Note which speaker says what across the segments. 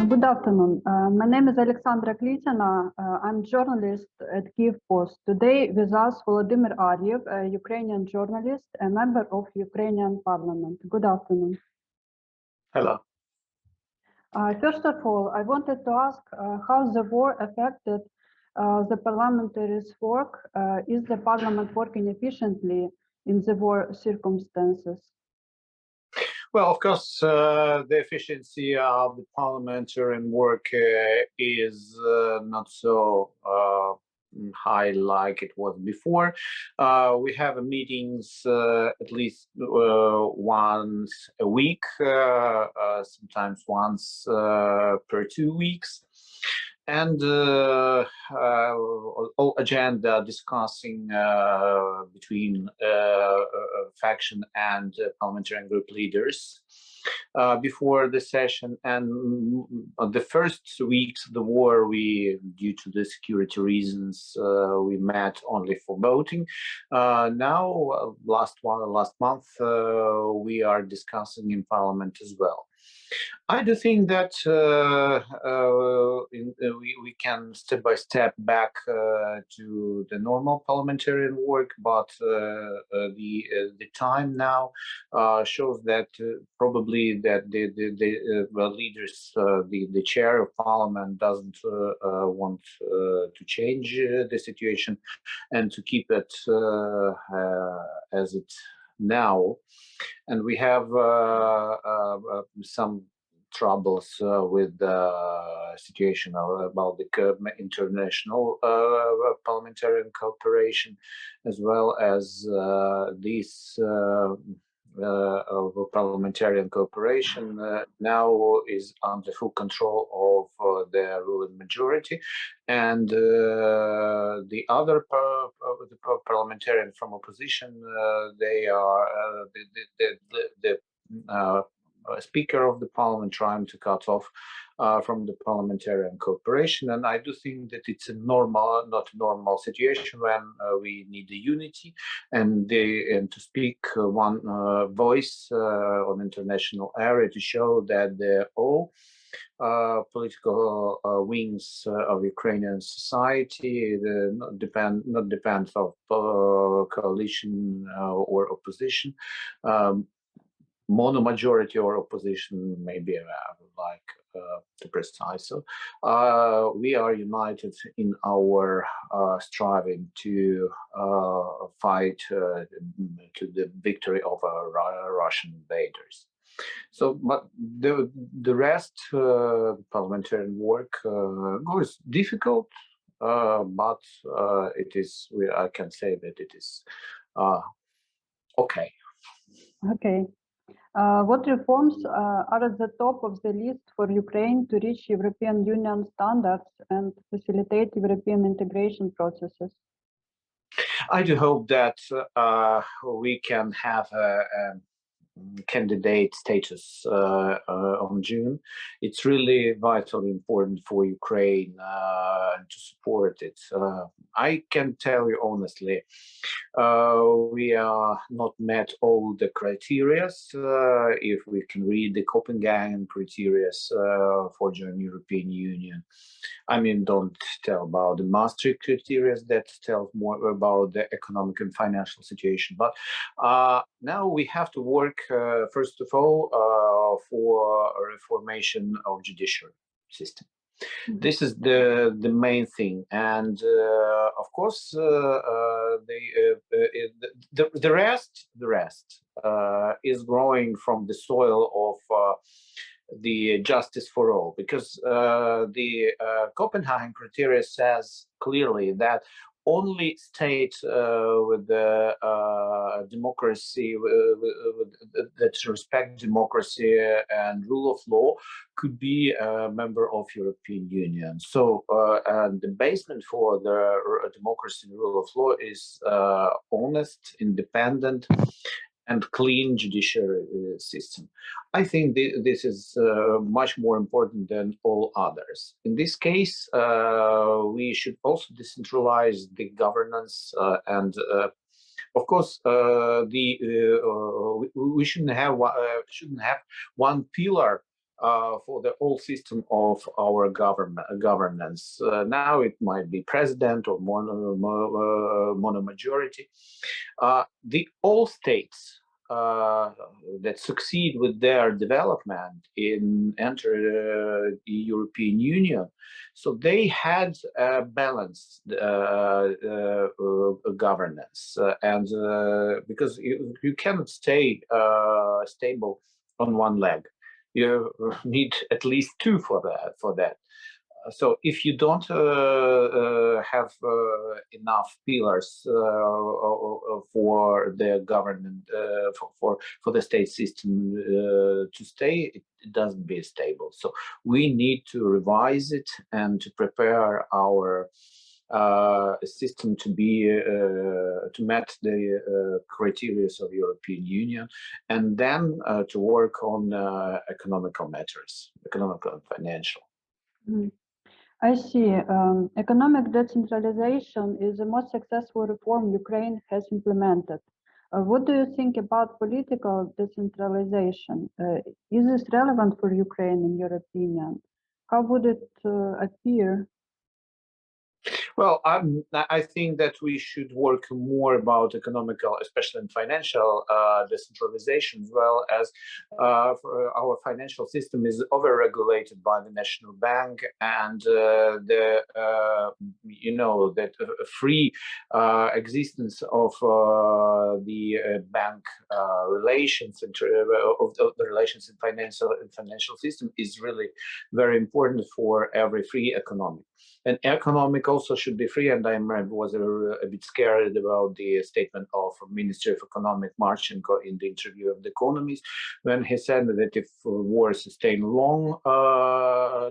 Speaker 1: Good afternoon. My name is Aleksandra Klitina. I'm a journalist at Kyiv Post. Today with us Volodymyr Ariev, a Ukrainian journalist, a member of Ukrainian Parliament. Good afternoon.
Speaker 2: Hello.
Speaker 1: First of all, I wanted to ask how the war affected the parliamentaries' work. Is the parliament working efficiently in the war circumstances?
Speaker 2: Well, of course, the efficiency of the parliamentary work is not so high like it was before. We have meetings at least once a week, sometimes once per 2 weeks. And all agenda discussing between faction and parliamentarian group leaders before the session. And the first weeks of the war, due to the security reasons, we met only for voting. Now, last month, we are discussing in parliament as well. I do think that we can step by step back to the normal parliamentarian work, but the time now shows that probably that the leaders, the chair of parliament doesn't want to change the situation and to keep it as it now. And we have some troubles with the situation about the international parliamentarian cooperation, as well as this parliamentarian cooperation now is under full control of the ruling majority, and the other parliamentarian from opposition, they are the Speaker of the Parliament trying to cut off from the parliamentarian cooperation. And I do think that it's a not normal situation when we need the unity and to speak one voice on international area to show that all political wings of Ukrainian society not depend of coalition or opposition. Mono-majority or opposition, maybe like to precise. So we are united in our striving to fight to the victory over Russian invaders. So, but the rest, parliamentarian work goes difficult, but it is. I can say that it is okay.
Speaker 1: Okay. What reforms are at the top of the list for Ukraine to reach European Union standards and facilitate European integration processes?
Speaker 2: I do hope that we can have a candidate status on June. It's really vitally important for Ukraine to support it. I can tell you honestly, we are not met all the criteria. If we can read the Copenhagen criteria for joining European Union. I mean, don't tell about the Maastricht criteria that tells more about the economic and financial situation. But now we have to work, first of all, for a reformation of judicial system. Mm-hmm. This is the main thing, and of course, the rest is growing from the soil of the justice for all, because the Copenhagen criteria says clearly that only states with the democracy, that respect democracy and rule of law, could be a member of European Union. So and the basement for the democracy and rule of law is honest, independent, and clean judiciary system. I think this is much more important than all others. In this case, we should also decentralize the governance and of course, we shouldn't have one pillar for the whole system of our governance. Now it might be president or monomajority. The all states that succeed with their development in enter the European Union, so they had a balanced governance, and because you cannot stay stable on one leg, you need at least two for that. So if you don't have enough pillars for the government, for the state system to stay, it doesn't be stable. So we need to revise it and to prepare our system to be to meet the criteria of European Union, and then to work on economical matters, economical and financial.
Speaker 1: Mhm. I see. Economic decentralization is the most successful reform Ukraine has implemented. What do you think about political decentralization? Is this relevant for Ukraine, in your opinion? How would it appear?
Speaker 2: Well, I think that we should work more about economical, especially in financial decentralization, as well as our financial system is over-regulated by the National Bank, and that free existence of the bank relations and of the relations in financial system is really very important for every free economy. And economic also should be free, and I was a bit scared about the statement of Minister of Economic Marchenko in the interview of The Economist, when he said that if war sustain long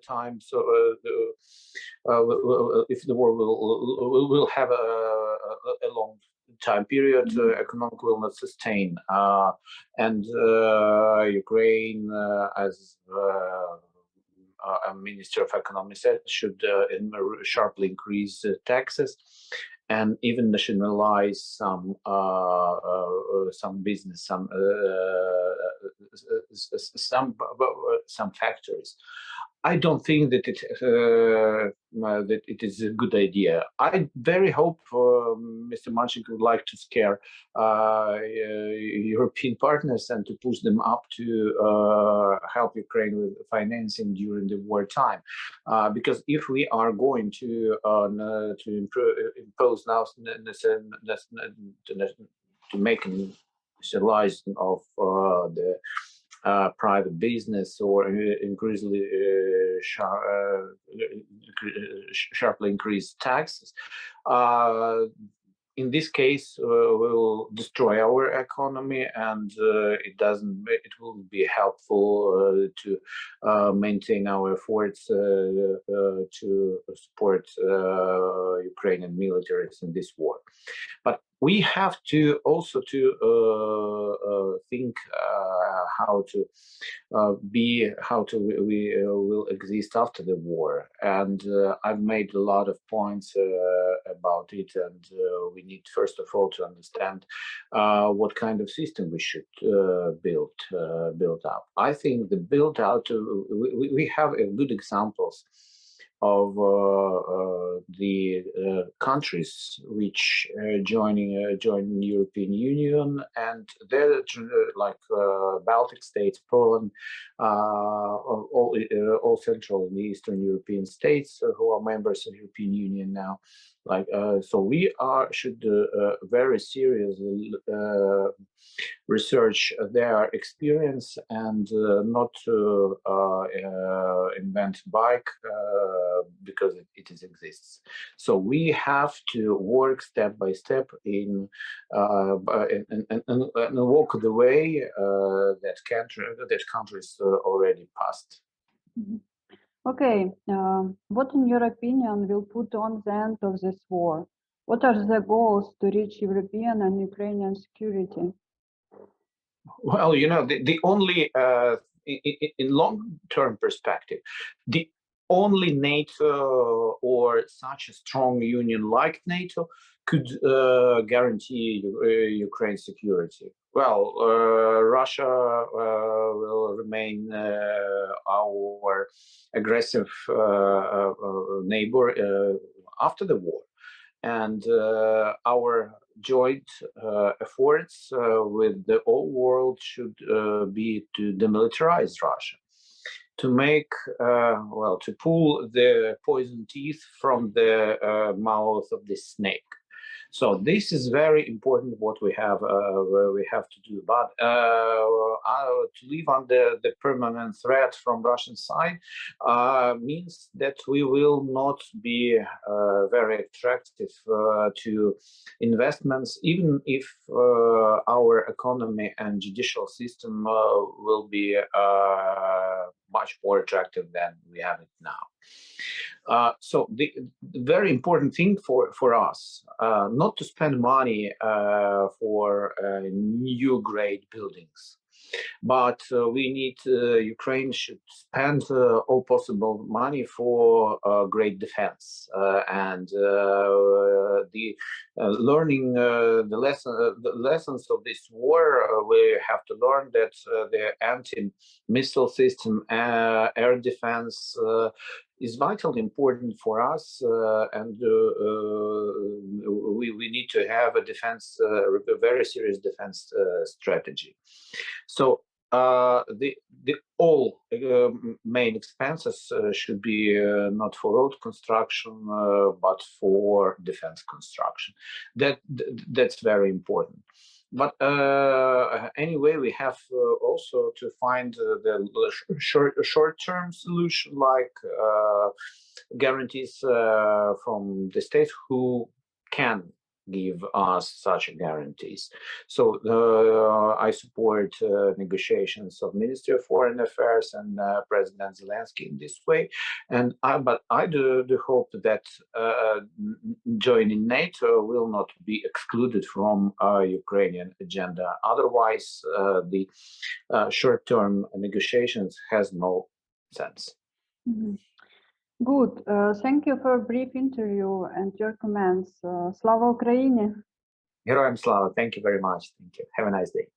Speaker 2: time, so if the war will have a long time period, economic will not sustain, and Ukraine as a Minister of Economy said, should sharply increase taxes and even nationalize some business, some factories. I don't think that it is a good idea. I very hope Mr. Marchenko would like to scare European partners and to push them up to help Ukraine with financing during the wartime. Because if we are going to impose now to make a nationalization of the private business or sharply increased taxes, in this case, we will destroy our economy, and it will be helpful to maintain our efforts to support Ukrainian militaries in this war. But we have to also think how we will exist after the war, and I've made a lot of points about it, and we need first of all to understand what kind of system we should build up. I think the build out we have good examples of the countries which join European Union, and they're like Baltic states, Poland, all Central and Eastern European states who are members of European Union now. So we should very seriously research their experience and not to invent bike because it exists. So we have to work step by step and walk the way that countries already passed.
Speaker 1: Okay, what in your opinion will put on the end of this war? What are the goals to reach European and Ukrainian security?
Speaker 2: Well, the only, in long-term perspective, the only NATO or such a strong union like NATO could guarantee Ukraine's security? Well, Russia will remain our aggressive neighbor after the war, and our joint efforts with the whole world should be to demilitarize Russia, to make, to pull the poison teeth from the mouth of the snake. So this is very important what we have to do. But to live under the permanent threat from Russian side means that we will not be very attractive to investments, even if our economy and judicial system will be much more attractive than we have it now. So the very important thing for us, not to spend money for new great buildings, but we need, Ukraine should spend all possible money for great defense, and learning the lessons of this war. We have to learn that the anti-missile system, air defense, is vitally important for us, and we need to have a defense, a very serious defense strategy. So the all main expenses should be not for road construction, but for defense construction. That's very important. But anyway, we have also to find the short-term solution, like guarantees from the state who can give us such guarantees. So I support negotiations of Ministry of Foreign Affairs and President Zelensky in this way. And but I do hope that joining NATO will not be excluded from Ukrainian agenda. Otherwise, the short-term negotiations has no sense.
Speaker 1: Mm-hmm. Good. Thank you for a brief interview and your comments. Slava Ukraini!
Speaker 2: Героям слава! Thank you very much. Thank you. Have a nice day.